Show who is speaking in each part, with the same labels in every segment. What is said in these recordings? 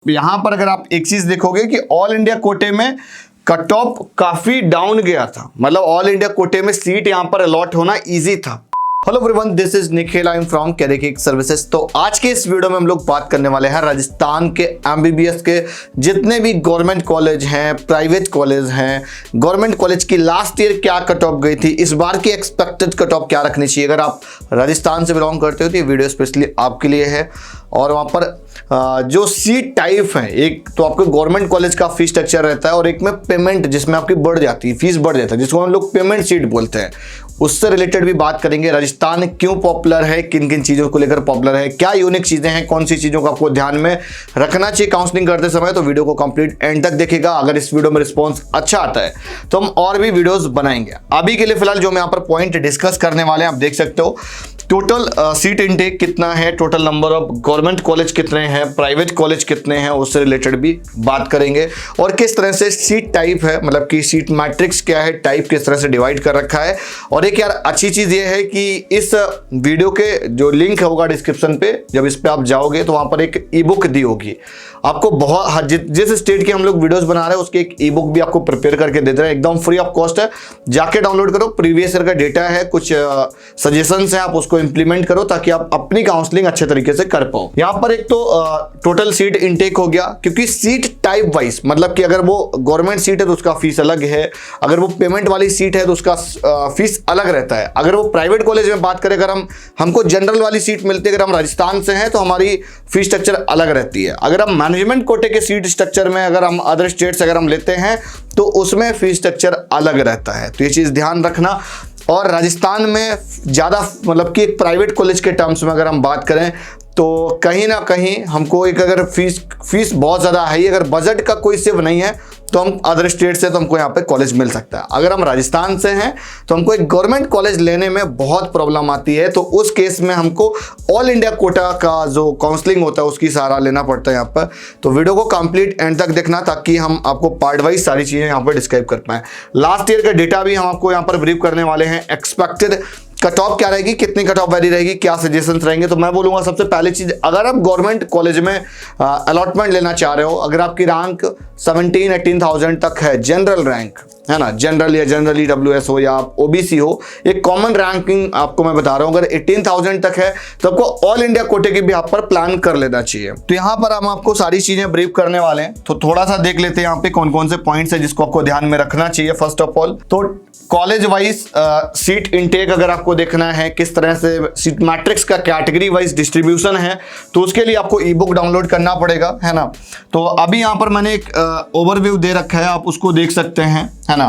Speaker 1: यहां पर अगर आप एक चीज देखोगे कि ऑल इंडिया कोटे में कट ऑफ काफी डाउन गया था, मतलब ऑल इंडिया कोटे में सीट यहां पर अलॉट होना इजी था। Hello everyone, this is Nikhil, I am from career services. तो आज के इस वीडियो में हम लोग बात करने वाले हैं राजस्थान के एमबीबीएस के जितने भी गवर्नमेंट कॉलेज हैं, प्राइवेट कॉलेज हैं, गवर्नमेंट कॉलेज की लास्ट ईयर क्या कट ऑफ गई थी, इस बार की एक्सपेक्टेड कट ऑफ क्या रखनी चाहिए। अगर आप राजस्थान से बिलोंग करते हो तो ये वीडियो स्पेशली आपके लिए है। और वहाँ पर जो सीट टाइप है, एक तो आपको गवर्नमेंट कॉलेज का फीस स्ट्रक्चर रहता है और एक में पेमेंट जिसमें आपकी बढ़ जाती है, फीस बढ़ जाता है, जिसको हम लोग पेमेंट सीट बोलते हैं, उससे रिलेटेड भी बात करेंगे। राजस्थान क्यों पॉपुलर है, किन किन चीज़ों को लेकर पॉपुलर है, क्या यूनिक चीज़ें हैं, कौन सी चीज़ों को आपको ध्यान में रखना चाहिए काउंसलिंग करते समय। तो वीडियो को कंप्लीट एंड तक देखिएगा। अगर इस वीडियो में रिस्पॉन्स अच्छा आता है तो हम और भी वीडियोस बनाएंगे। अभी के लिए फिलहाल जो मैं यहाँ पर पॉइंट डिस्कस करने वाले हैं, आप देख सकते हो टोटल सीट इनटेक कितना है, total number of government college कितने हैं, प्राइवेट कॉलेज कितने हैं, उससे रिलेटेड भी बात करेंगे। और किस तरह से सीट टाइप है, मतलब कि सीट मैट्रिक्स क्या है, टाइप किस तरह से डिवाइड कर रखा है। और एक यार अच्छी चीज़ ये है कि इस वीडियो के जो लिंक होगा डिस्क्रिप्शन पे, जब इस पे आप जाओगे तो वहाँ पर एक ई बुक दी होगी आपको। बहुत जिस स्टेट के हम लोग वीडियोस बना रहे हैं उसकी एक ई बुक भी आपको प्रिपेयर करके देते हैं, एकदम फ्री ऑफ कॉस्ट है। जाके डाउनलोड करो, प्रीवियस ईयर का डेटा है, कुछ सजेशंस हैं, आप उसको इंप्लीमेंट करो ताकि आप अपनी काउंसलिंग अच्छे तरीके से कर पाओ। यहाँ पर एक तो टोटल सीट इनटेक हो गया, क्योंकि सीट टाइप वाइज, मतलब कि अगर वो गवर्नमेंट सीट है तो उसका फीस अलग है, अगर वो पेमेंट वाली सीट है तो उसका फीस अलग रहता है। अगर वो प्राइवेट कॉलेज में बात करें, अगर हमको जनरल वाली सीट मिलती है, अगर हम राजस्थान से हैं तो हमारी फीस स्ट्रक्चर अलग रहती है। अगर हम मैनेजमेंट कोटे के सीट स्ट्रक्चर में, अगर हम अदर स्टेट से अगर हम लेते हैं तो उसमें फीस स्ट्रक्चर अलग रहता है। तो ये चीज़ ध्यान रखना। और राजस्थान में ज़्यादा, मतलब कि एक प्राइवेट कॉलेज के टर्म्स में अगर हम बात करें तो कहीं ना कहीं हमको एक, अगर फीस बहुत ज़्यादा है, अगर बजट का कोई सिर्फ नहीं है तो हम अदर स्टेट से तो हमको यहाँ पे कॉलेज मिल सकता है। अगर हम राजस्थान से हैं तो हमको एक गवर्नमेंट कॉलेज लेने में बहुत प्रॉब्लम आती है, तो उस केस में हमको ऑल इंडिया कोटा का जो काउंसलिंग होता है उसकी सहारा लेना पड़ता है यहाँ पर। तो वीडियो को कंप्लीट एंड तक देखना ताकि हम आपको पार्ट वाइज सारी चीज़ें यहाँ पर डिस्क्राइब कर पाएँ। लास्ट ईयर का डेटा भी हम आपको यहाँ पर ब्रीफ करने वाले हैं। एक्सपेक्टेड कट ऑफ क्या रहेगी, कितनी कट ऑफ वैली रहेगी, क्या सजेशंस रहेंगे। तो मैं बोलूँगा सबसे पहली चीज़, अगर आप गवर्नमेंट कॉलेज में अलॉटमेंट लेना चाह रहे हो, अगर आपकी रैंक 17-18,000 तक है, जनरल रैंक है ना, जनरल या जनरल EWS हो या आप OBC हो, एक कॉमन रैंकिंग आपको मैं बता रहा हूँ, अगर 18,000 तक है तो आपको ऑल इंडिया कोटे की भी यहाँ पर प्लान कर लेना चाहिए। तो यहाँ पर हम आपको सारी चीज़ें ब्रीफ करने वाले हैं, तो थोड़ा सा देख लेते हैं यहाँ पे कौन कौन से पॉइंट्स है जिसको आपको ध्यान में रखना चाहिए। फर्स्ट ऑफ ऑल तो कॉलेज वाइज सीट इनटेक अगर आपको देखना है, किस तरह से सीट मैट्रिक्स का कैटेगरी वाइज डिस्ट्रीब्यूशन है, तो उसके लिए आपको ई बुक डाउनलोड करना पड़ेगा, है ना। तो अभी यहाँ पर मैंने एक ओवरव्यू दे रखा है, आप उसको देख सकते हैं, है ना।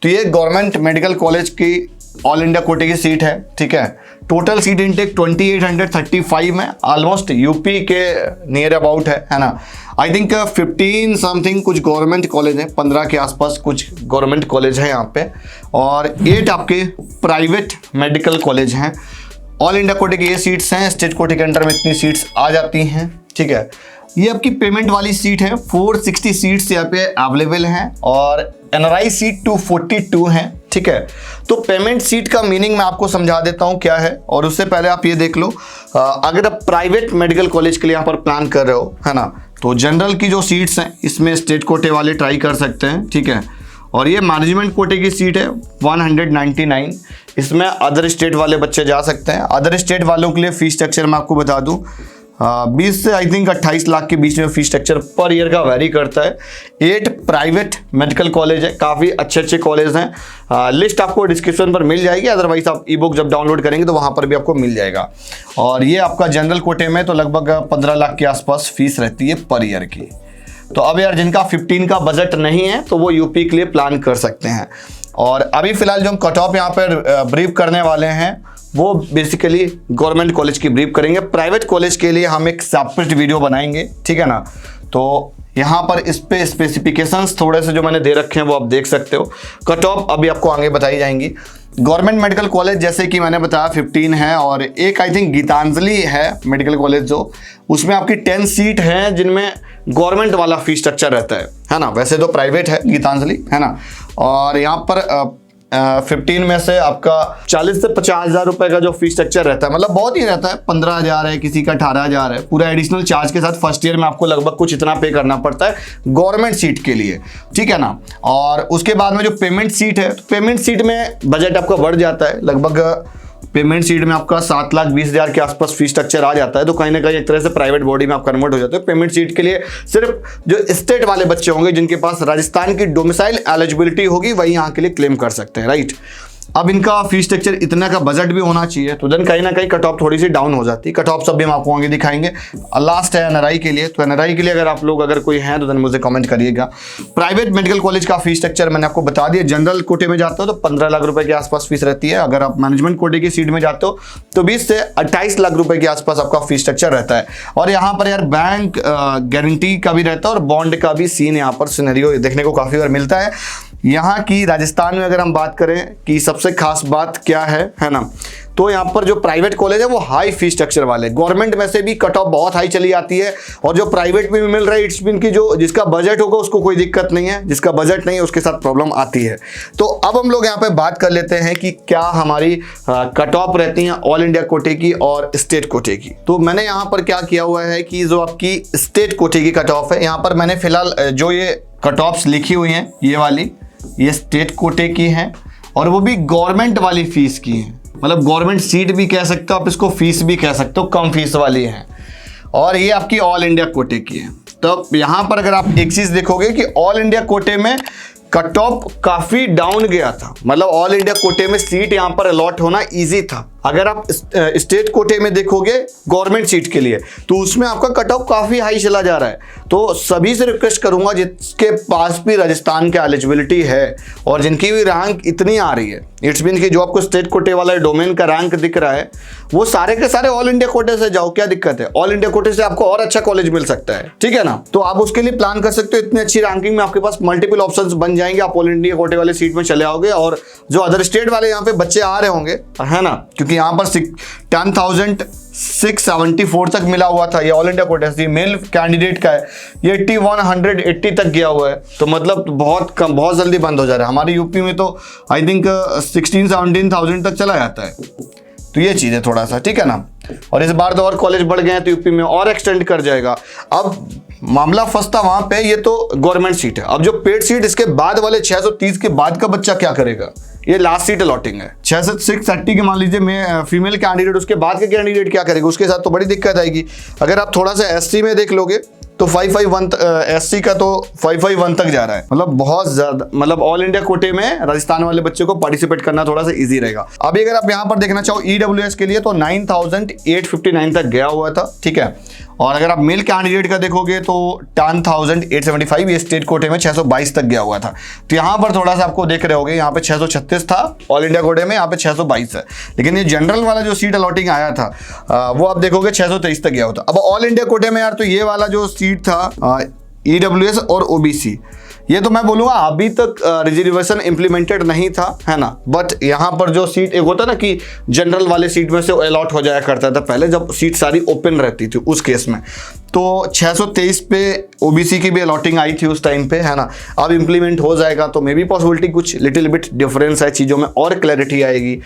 Speaker 1: तो ये गवर्नमेंट मेडिकल कॉलेज की ऑल इंडिया कोटे की सीट है, ठीक है। टोटल सीट इनटेक 2835 में, ऑलमोस्ट यूपी के नियर अबाउट है ना। आई थिंक 15 समथिंग कुछ गवर्नमेंट कॉलेज हैं, 15 के आसपास कुछ गवर्नमेंट कॉलेज हैं यहाँ पे, और 8 आपके प्राइवेट मेडिकल कॉलेज हैं। ऑल इंडिया कोटे की ये सीट्स हैं, स्टेट कोटे के अंडर में इतनी सीट्स आ जाती हैं, ठीक है। ये आपकी पेमेंट वाली सीट है, 460 सीट्स यहाँ पे अवेलेबल हैं, और NRI सीट 242 हैं, ठीक है। तो पेमेंट सीट का मीनिंग मैं आपको समझा देता हूँ क्या है, और उससे पहले आप ये देख लो, अगर आप प्राइवेट मेडिकल कॉलेज के लिए यहाँ पर प्लान कर रहे हो, है ना, तो जनरल की जो सीट्स हैं इसमें स्टेट कोटे वाले ट्राई कर सकते हैं, ठीक है। और ये मैनेजमेंट कोटे की सीट है 199, इसमें अदर स्टेट वाले बच्चे जा सकते हैं। अदर स्टेट वालों के लिए फीस स्ट्रक्चर मैं आपको बता दूं, 20 से आई थिंक 28 लाख के बीच में फीस स्ट्रक्चर पर ईयर का वेरी करता है। 8 प्राइवेट मेडिकल कॉलेज है, काफ़ी अच्छे कॉलेज हैं। लिस्ट आपको डिस्क्रिप्शन पर मिल जाएगी, अदरवाइज आप ई बुक जब डाउनलोड करेंगे तो वहाँ पर भी आपको मिल जाएगा। और ये आपका जनरल कोटे में तो लगभग 15 लाख के आसपास फीस रहती है पर ईयर की। तो अब यार जिनका 15 का बजट नहीं है तो वो यूपी के लिए प्लान कर सकते हैं। और अभी फिलहाल जो हम कट ऑफ यहाँ पर ब्रीफ करने वाले हैं वो बेसिकली गवर्नमेंट कॉलेज की ब्रीफ करेंगे। प्राइवेट कॉलेज के लिए हम एक सेपरेट वीडियो बनाएंगे, ठीक है ना। तो यहाँ पर इस पे स्पेसिफिकेशंस थोड़े से जो मैंने दे रखे हैं वो आप देख सकते हो। कट ऑफ अभी आपको आगे बताई जाएंगी। गवर्नमेंट मेडिकल कॉलेज जैसे कि मैंने बताया 15 है, और एक आई थिंक गीतांजलि है मेडिकल कॉलेज, जो उसमें आपकी 10 सीट हैं जिनमें गवर्नमेंट वाला फीस स्ट्रक्चर रहता है ना। वैसे तो प्राइवेट है गीतांजलि, है ना। और यहाँ पर 15 में से आपका 40 से 50 हजार रुपए का जो फीस स्ट्रक्चर रहता है, मतलब बहुत ही रहता है, 15,000 है, किसी का 18,000 है, पूरा एडिशनल चार्ज के साथ फर्स्ट ईयर में आपको लगभग कुछ इतना पे करना पड़ता है गवर्नमेंट सीट के लिए, ठीक है ना। और उसके बाद में जो पेमेंट सीट है, तो पेमेंट सीट में बजट आपका बढ़ जाता है, लगभग पेमेंट सीट में आपका 7,20,000 के आसपास फीस स्ट्रक्चर आ जाता है। तो कहीं ना कहीं एक तरह से प्राइवेट बॉडी में आप कन्वर्ट हो जाते हो। पेमेंट सीट के लिए सिर्फ जो स्टेट वाले बच्चे होंगे जिनके पास राजस्थान की डोमिसाइल एलिजिबिलिटी होगी वही यहाँ के लिए क्लेम कर सकते हैं, राइट। अब इनका फीस स्ट्रक्चर इतना का बजट भी होना चाहिए, तो देन कहीं ना कहीं कट ऑफ थोड़ी सी डाउन हो जाती है। कट ऑफ सब भी हम आपको आगे दिखाएंगे। लास्ट है एनआरआई के लिए, तो एनआरआई के लिए अगर कोई हैं तो देन मुझे कमेंट करिएगा। प्राइवेट मेडिकल कॉलेज का फीस स्ट्रक्चर मैंने आपको बता दिया। जनरल कोटे में जाते हो तो 15 लाख रुपए के आसपास फीस रहती है। अगर आप मैनेजमेंट कोटे की सीट में जाते हो तो 20 से 28 लाख रुपए के आसपास आपका फीस स्ट्रक्चर रहता है। और यहाँ पर यार बैंक गारंटी का भी रहता है और बॉन्ड का भी सीन यहाँ पर सिनेरियो देखने को काफी बार मिलता है। यहाँ की राजस्थान में अगर हम बात करें कि सबसे खास बात क्या है ना, तो यहाँ पर जो प्राइवेट कॉलेज है वो हाई फीस स्ट्रक्चर वाले, गवर्नमेंट में से भी कट ऑफ बहुत हाई चली आती है। और जो प्राइवेट में भी मिल रहा है इट्स मीन की जो जिसका बजट होगा उसको कोई दिक्कत नहीं है, जिसका बजट नहीं है उसके साथ प्रॉब्लम आती है। तो अब हम लोग यहाँ पे बात कर लेते हैं कि क्या हमारी कट ऑफ रहती हैं ऑल इंडिया कोटे की और स्टेट कोटे की। तो मैंने यहाँ पर क्या किया हुआ है कि जो आपकी स्टेट कोटे की कट ऑफ है, यहाँ पर मैंने फिलहाल जो ये कट ऑफ्स लिखी हुई हैं ये वाली, ये स्टेट कोटे की हैं और वो भी गवर्नमेंट वाली फीस की हैं। मतलब गवर्नमेंट सीट भी कह सकते हो आप इसको, फीस भी कह सकते हो, कम फीस वाली है। और ये आपकी ऑल इंडिया कोटे की है। तो यहाँ पर अगर आप एक चीज देखोगे कि ऑल इंडिया कोटे में कट ऑफ काफी डाउन गया था, मतलब ऑल इंडिया कोटे में सीट यहाँ पर अलॉट होना इजी था। अगर आप स्टेट कोटे में देखोगे गवर्नमेंट सीट के लिए तो उसमें आपका कट ऑफ काफी हाई चला जा रहा है। तो सभी से रिक्वेस्ट करूंगा जिसके पास भी राजस्थान की एलिजिबिलिटी है और जिनकी भी रैंक इतनी आ रही है, इट्स मीन कि जो आपको स्टेट कोटे वाला डोमेन का रैंक दिख रहा है वो सारे के सारे ऑल इंडिया कोटे से जाओ, क्या दिक्कत है। ऑल इंडिया कोटे से आपको और अच्छा कॉलेज मिल सकता है, ठीक है ना। तो आप उसके लिए प्लान कर सकते हो। इतनी अच्छी रैंकिंग में आपके पास मल्टीपल ऑप्शंस बन जाएंगे, आप ऑल इंडिया कोटे वाले सीट में चले आओगे। और जो अदर स्टेट वाले यहाँ पे बच्चे आ रहे होंगे, है ना, क्योंकि यहाँ पर 10,674 तक मिला हुआ था ये ऑल इंडिया कोटा से। मेल कैंडिडेट का है ये 8180 तक गया हुआ है, तो मतलब बहुत कम, बहुत जल्दी बंद हो जा रहा है। हमारे यूपी में तो आई थिंक 16-17,000 तक चला जाता है। तो ये चीज़ है थोड़ा सा, ठीक है ना। और इस बार तो और कॉलेज बढ़ गए हैं तो यूपी में और एक्सटेंड कर जाएगा। अब मामला फंसता वहां पे, ये तो गवर्नमेंट सीट है। अब जो पेड सीट इसके बाद वाले 630 के बाद का बच्चा क्या करेगा, ये लास्ट सीट अलॉटिंग है। 630 के मान लीजिए मैं फीमेल कैंडिडेट, उसके बाद के कैंडिडेट क्या करेगा, उसके साथ तो बड़ी दिक्कत आएगी। अगर आप थोड़ा सा एससी में देख लोगे तो 551 एससी का तो 551 तक जा रहा है। मतलब बहुत ज्यादा, मतलब ऑल इंडिया कोटे में राजस्थान वाले बच्चे को पार्टिसिपेट करना थोड़ा सा इजी रहेगा। अभी अगर आप यहाँ पर देखना चाहो ईडब्ल्यूएस के लिए तो 9,859 तक गया हुआ था, ठीक है। और अगर आप मेल कैंडिडेट का देखोगे तो 10,875, ये स्टेट कोटे में 622 तक गया हुआ था। तो यहाँ पर थोड़ा सा आपको देख रहे होगे, यहाँ पे 636 था ऑल इंडिया कोटे में, यहाँ पे 622 है। लेकिन ये जनरल वाला जो सीट अलॉटिंग आया था वो आप देखोगे 623 तक गया होता। अब ऑल इंडिया कोटे में यार तो ये वाला जो सीट था ईडब्ल्यूएस और ओबीसी, ये तो मैं बोलूंगा अभी तक रिजर्वेशन इंप्लीमेंटेड नहीं था, है ना। बट यहाँ पर जो सीट एक होता ना कि जनरल वाले सीट में से अलॉट हो जाया करता था पहले, जब सीट सारी ओपन रहती थी उस केस में, तो 623 पे ओबीसी की भी अलॉटिंग आई थी उस टाइम पे, है ना। अब इंप्लीमेंट हो जाएगा तो मे बी पॉसिबिलिटी कुछ लिटिल बिट डिफरेंस है, चीज़ों में और क्लैरिटी आएगी।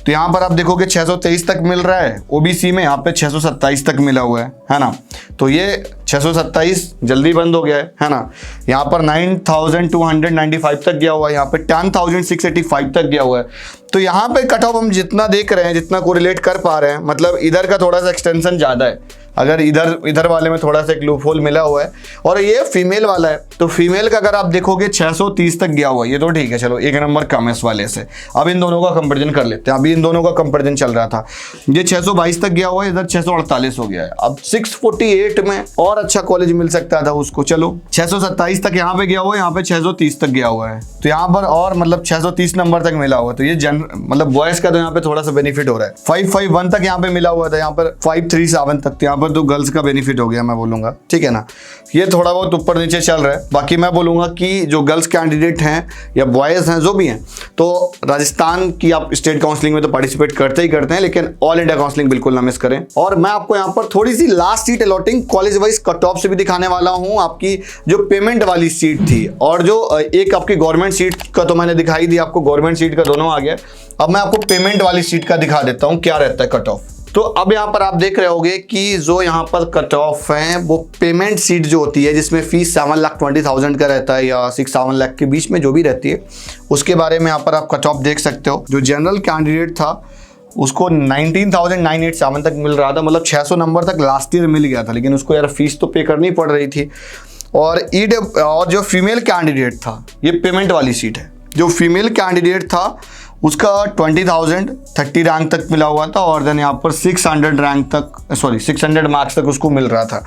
Speaker 1: तो यहाँ पर आप देखोगे 623 तक मिल रहा है ओबीसी में, यहाँ पे 627 तक मिला हुआ है ना। तो ये 627 जल्दी बंद हो गया है ना। यहाँ पर 9,295 तक गया हुआ है, यहाँ पे 10,685 तक गया हुआ है। तो यहाँ पे कट ऑफ हम जितना देख रहे हैं, जितना कोरिलेट कर पा रहे हैं, मतलब इधर का थोड़ा सा एक्सटेंशन ज़्यादा है। अगर इधर वाले में थोड़ा सा एक लूप होल मिला हुआ है और ये फीमेल वाला है, तो फीमेल का अगर आप देखोगे 630 तक गया हुआ है। ये तो ठीक है, चलो एक नंबर कम है इस वाले से। अब इन दोनों का कंपैरिजन कर लेते हैं। अभी इन दोनों का कंपैरिजन चल रहा था, ये 622 तक गया हुआ है, इधर 648 हो गया है। अब 648 में और अच्छा कॉलेज मिल सकता था उसको, चलो 627 तक यहाँ पे गया हुआ है, यहाँ पे 630 तक गया हुआ है। तो यहाँ पर और मतलब 630 नंबर तक मिला हुआ है। तो ये मतलब बॉयज का तो यहाँ पे थोड़ा सा बेनिफिट हो रहा है। 551 तक यहाँ पे मिला हुआ था, यहाँ पर 537 तक, यहाँ पर तो गर्ल्स का बेनिफिट हो गया मैं बोलूँगा, ठीक है ना। ये थोड़ा बहुत ऊपर नीचे चल रहा है, बाकी मैं बोलूँगा कि जो गर्ल्स कैंडिडेट हैं या बॉयज़ हैं जो भी हैं, तो राजस्थान की आप स्टेट काउंसलिंग में तो पार्टिसिपेट करते ही करते हैं, लेकिन ऑल इंडिया काउंसलिंग बिल्कुल ना मिस करें। और मैं आपको यहाँ पर थोड़ी सी last seat allotting college wise cut off से भी दिखाने वाला हूँ। आपकी जो पेमेंट वाली सीट थी और जो एक आपकी गवर्नमेंट सीट का तो मैंने दिखाई दी आपको, गवर्नमेंट सीट का दोनों आ गया। अब मैं आपको पेमेंट वाली सीट का दिखा देता हूँ क्या रहता है कट ऑफ। तो अब यहाँ पर आप देख रहे होगे कि जो यहाँ पर कट ऑफ है वो पेमेंट सीट जो होती है, जिसमें फीस 7,20,000 का रहता है या 6-7 लाख के बीच में जो भी रहती है, उसके बारे में यहाँ पर आप कट ऑफ देख सकते हो। जो जनरल कैंडिडेट था उसको 19,987 तक मिल रहा था, मतलब 600 नंबर तक लास्ट ईयर मिल गया था, लेकिन उसको यार फीस तो पे करनी पड़ रही थी। और जो फीमेल कैंडिडेट था, ये पेमेंट वाली सीट है। जो फीमेल कैंडिडेट था उसका 20,000 30 रैंक तक मिला हुआ था, और देन यहाँ पर 600 मार्क्स तक उसको मिल रहा था।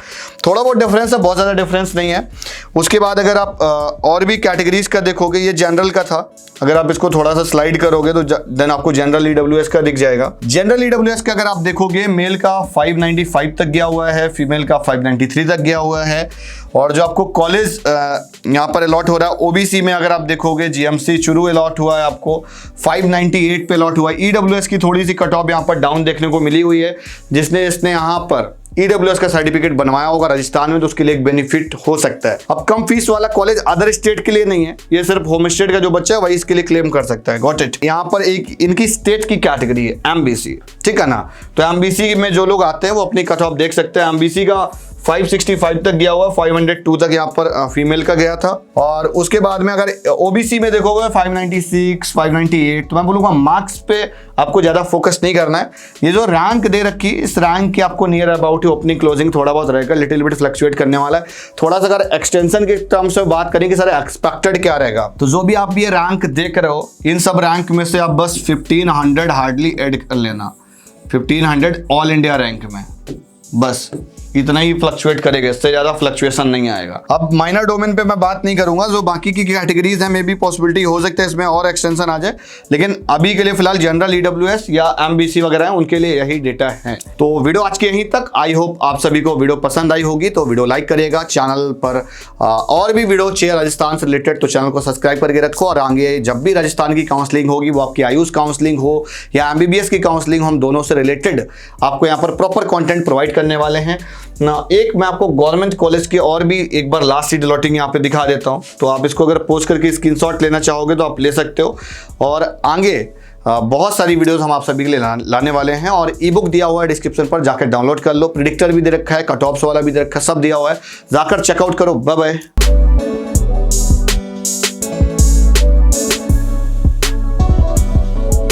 Speaker 1: थोड़ा बहुत डिफरेंस है, बहुत ज़्यादा डिफरेंस नहीं है। उसके बाद अगर आप और भी कैटेगरीज का देखोगे, ये जनरल का था, अगर आप इसको थोड़ा सा स्लाइड करोगे तो देन आपको जनरल ईडब्ल्यूएस का दिख जाएगा। जनरल ईडब्ल्यूएस का अगर आप देखोगे, मेल का 595 तक गया हुआ है, फीमेल का 593 तक गया हुआ है। और जो आपको कॉलेज यहाँ पर अलॉट हो रहा है ओबीसी में, अगर आप देखोगे जीएमसी चुरू अलॉट हुआ है आपको 598 पे अलॉट हुआ है। ईडब्ल्यूएस की थोड़ी सी कट ऑफ यहाँ पर डाउन देखने को मिली हुई है, इसने यहाँ पर ईडब्ल्यूएस का सर्टिफिकेट बनवाया होगा राजस्थान में, तो उसके लिए एक बेनिफिट हो सकता है। अब कम फीस वाला कॉलेज अदर स्टेट के लिए नहीं है, ये सिर्फ होम स्टेट का जो बच्चा है वही इसके लिए क्लेम कर सकता है। Got it. यहाँ पर एक इनकी स्टेट की कैटेगरी है एमबीसी, ठीक है ना। तो एमबीसी में जो लोग आते हैं वो अपनी कट ऑफ देख सकते हैं। एमबीसी का 565 तक गया हुआ, 502 तक यहाँ पर फीमेल का गया था। और उसके बाद में अगर ओबीसी में देखोगे 596 598, तो मैं बोलूँगा मार्क्स पे आपको ज़्यादा फोकस नहीं करना है। ये जो रैंक दे रखी, इस रैंक की आपको near about he opening closing थोड़ा बहुत रहेगा, लिटिल बिट फ्लक्चुएट करने वाला है। थोड़ा सा अगर एक्सटेंशन के टर्म्स में बात करें कि सर एक्सपेक्टेड क्या रहेगा, तो जो भी आप ये रैंक देख रहे हो, इन सब रैंक में से आप बस 1500 हार्डली ऐड कर लेना, 1500 ऑल इंडिया रैंक में, बस इतना ही फ्लक्चुएट करेगा, इससे ज्यादा फ्लक्चुएशन नहीं आएगा। अब माइनर डोमेन पे मैं बात नहीं करूंगा, जो बाकी की कैटेगरीज है मे भी पॉसिबिलिटी हो सकता है इसमें और एक्सटेंशन आ जाए, लेकिन अभी के लिए फिलहाल जनरल ईडब्ल्यूएस या एमबीसी वगैरह है उनके लिए यही डेटा है। तो वीडियो आज के यहीं तक। आई होप आप सभी को वीडियो पसंद आई होगी, तो वीडियो लाइक करिएगा। चैनल पर और भी वीडियो चाहिए राजस्थान से रिलेटेड तो चैनल को सब्सक्राइब करके रखो, और आगे जब भी राजस्थान की काउंसलिंग होगी, वो आपकी आयुष काउंसलिंग हो या एमबीबीएस की काउंसलिंग, हम दोनों से रिलेटेड आपको यहाँ पर प्रॉपर कंटेंट प्रोवाइड करने वाले हैं ना। एक मैं आपको गवर्नमेंट कॉलेज की और भी एक बार लास्ट सीट अलॉटिंग यहाँ पे दिखा देता हूँ, तो आप इसको अगर पोस्ट करके स्क्रीनशॉट लेना चाहोगे तो आप ले सकते हो। और आगे बहुत सारी वीडियोस हम आप सभी के लिए लाने वाले हैं, और ई बुक दिया हुआ है डिस्क्रिप्शन पर, जाकर डाउनलोड कर लो। प्रेडिक्टर भी दे रखा है, कट ऑफ्स वाला भी दे रखा है, सब दिया हुआ है, जाकर चेकआउट करो। Bye bye.